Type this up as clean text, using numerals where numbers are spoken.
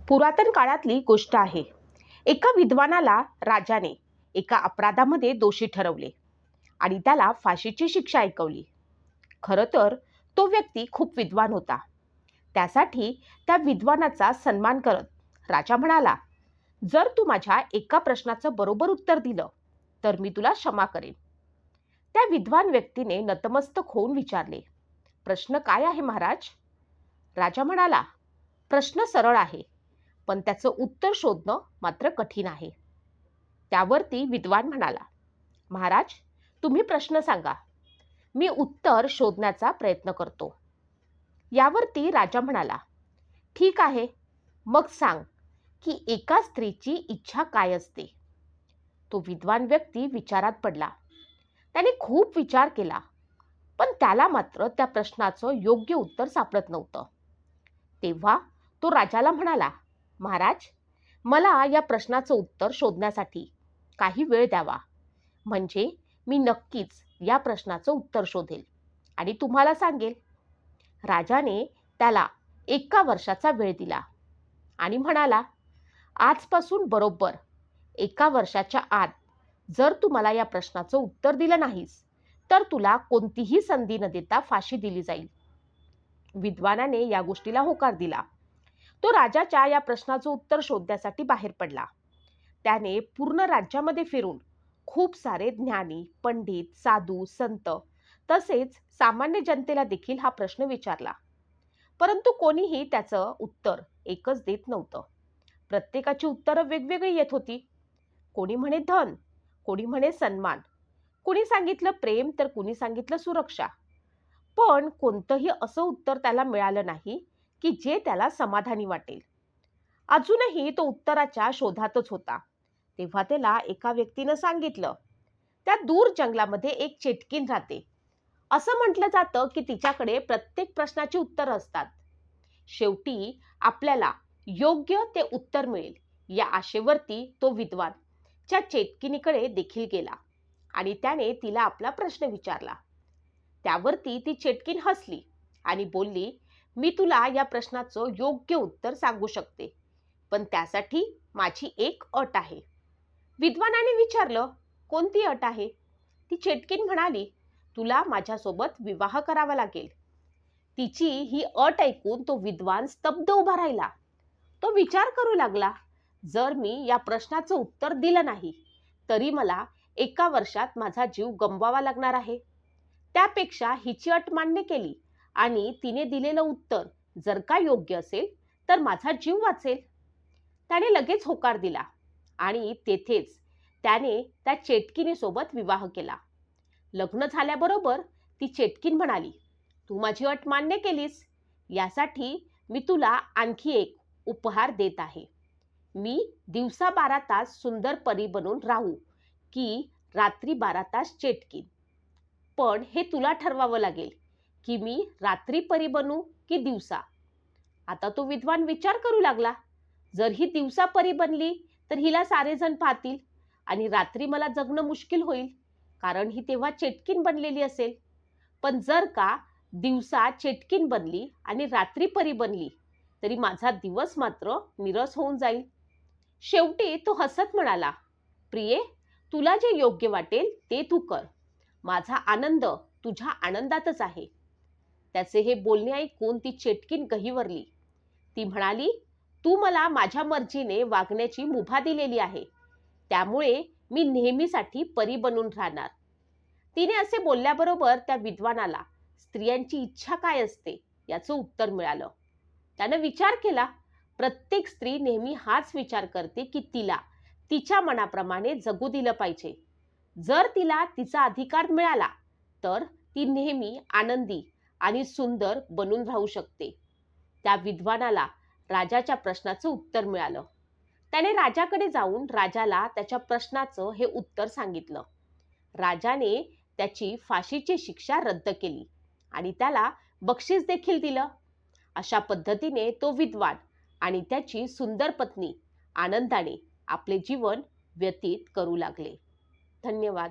पुरातन काळातली गोष्ट आहे. एका विद्वानाला राजाने एका अपराधामध्ये दोषी ठरवले आणि त्याला फाशीची शिक्षा ऐकवली. खरं तर तो व्यक्ती खूप विद्वान होता. त्यासाठी त्या विद्वानाचा सन्मान करत राजा म्हणाला, जर तू माझ्या एका प्रश्नाचं बरोबर उत्तर दिलं तर मी तुला क्षमा करेन. त्या विद्वान व्यक्तीने नतमस्तक होऊन विचारले, प्रश्न काय आहे महाराज? राजा म्हणाला, प्रश्न सरळ आहे, पण त्याचं उत्तर शोधणं मात्र कठीण आहे. त्यावरती विद्वान म्हणाला, महाराज, तुम्ही प्रश्न सांगा, मी उत्तर शोधण्याचा प्रयत्न करतो. यावरती राजा म्हणाला, ठीक आहे, मग सांग की एका स्त्रीची इच्छा काय असते? तो विद्वान व्यक्ती विचारात पडला. त्याने खूप विचार केला, पण त्याला मात्र त्या प्रश्नाचं योग्य उत्तर सापडत नव्हतं. तेव्हा तो राजाला म्हणाला, महाराज, मला या प्रश्नाचं उत्तर शोधण्यासाठी काही वेळ द्यावा, म्हणजे मी नक्कीच या प्रश्नाचं उत्तर शोधेल आणि तुम्हाला सांगेल. राजाने त्याला 1 वर्षाचा वेळ दिला आणि म्हणाला, आजपासून बरोबर 1 वर्षाच्या आत जर तू मला या प्रश्नाचं उत्तर दिलं नाहीस तर तुला कोणतीही संधी न देता फाशी दिली जाईल. विद्वानाने या गोष्टीला होकार दिला. तो राजाच्या या प्रश्नाचं उत्तर शोधण्यासाठी बाहेर पडला. त्याने पूर्ण राज्यामध्ये फिरून खूप सारे ज्ञानी, पंडित, साधू, संत तसेच सामान्य जनतेला देखील हा प्रश्न विचारला, परंतु कोणीही त्याचं उत्तर एकच देत नव्हतं. प्रत्येकाची उत्तरं वेगवेगळी येत होती. कोणी म्हणे धन, कोणी म्हणे सन्मान, कोणी सांगितलं प्रेम, तर कोणी सांगितलं सुरक्षा. पण कोणतंही असं उत्तर त्याला मिळालं नाही की जे त्याला समाधानी वाटेल. अजूनही तो उत्तराच्या शोधातच होता. तेव्हा त्याला एका व्यक्तीनं सांगितलं, त्या दूर जंगलामध्ये एक चेटकीन राहते. असं म्हटलं जातं की तिच्याकडे प्रत्येक प्रश्नाची उत्तरं असतात. शेवटी आपल्याला योग्य ते उत्तर मिळेल या आशेवरती तो विद्वान त्या चेटकिनीकडे देखील गेला आणि त्याने तिला आपला प्रश्न विचारला. त्यावरती ती चेटकीन हसली आणि बोलली, मी तुला या प्रश्नाचं योग्य उत्तर सांगू शकते, पण त्यासाठी माझी एक अट आहे. विद्वानाने विचारलं, कोणती अट आहे? ती चेटकीन म्हणाली, तुला माझ्यासोबत विवाह करावा लागेल. तिची ही अट ऐकून तो विद्वान स्तब्ध उभा राहिला. तो विचार करू लागला, जर मी या प्रश्नाचं उत्तर दिलं नाही तरी मला 1 वर्षात माझा जीव गमवावा लागणार आहे. त्यापेक्षा हिची अट मान्य केली आणि तिने दिलेलं उत्तर जर का योग्य असेल तर माझा जीव वाचेल. त्याने लगेच होकार दिला आणि तेथेच त्याने त्या चेटकिनीसोबत विवाह केला. लग्न झाल्याबरोबर ती चेटकीन म्हणाली, तू माझी अट मान्य केलीस, यासाठी मी तुला आणखी एक उपहार देत आहे. मी दिवसा 12 तास सुंदर परी बनून राहू की रात्री 12 तास चेटकीन, पण हे तुला ठरवावं लागेल की मी रात्री परी बनू की दिवसा. आता तो विद्वान विचार करू लागला, जर ही दिवसा परी बनली तर हिला सारेजण पाहतील आणि रात्री मला जगणं मुश्किल होईल, कारण ही तेव्हा चेटकीन बनलेली असेल. पण जर का दिवसा चेटकीन बनली आणि रात्री परी बनली तरी माझा दिवस मात्र निरस होऊन जाईल. शेवटी तो हसत म्हणाला, प्रिये, तुला जे योग्य वाटेल ते तू कर. माझा आनंद तुझ्या आनंदातच आहे. त्याचे हे बोलणे ऐकून ती चेटकीन गहिवरली. ती म्हणाली, तू मला माझ्या मर्जीने वागण्याची मुभा दिलेली आहे, त्यामुळे मी नेहमीसाठी परी बनून राहणार. तिने असे बोलल्याबरोबर त्या विद्वानाला स्त्रियांची इच्छा काय असते याचं उत्तर मिळालं. त्यानं विचार केला, प्रत्येक स्त्री नेहमी हाच विचार करते की तिला तिच्या मनाप्रमाणे जगू दिलं पाहिजे. जर तिला तिचा अधिकार मिळाला तर ती नेहमी आनंदी आणि सुंदर बनून राहू शकते. त्या विद्वानाला राजाच्या प्रश्नाचं उत्तर मिळालं. त्याने राजाकडे जाऊन राजाला त्याच्या प्रश्नाचं हे उत्तर सांगितलं. राजाने त्याची फाशीची शिक्षा रद्द केली आणि त्याला बक्षीस देखील दिलं. अशा पद्धतीने तो विद्वान आणि त्याची सुंदर पत्नी आनंदाने आपले जीवन व्यतीत करू लागले. धन्यवाद.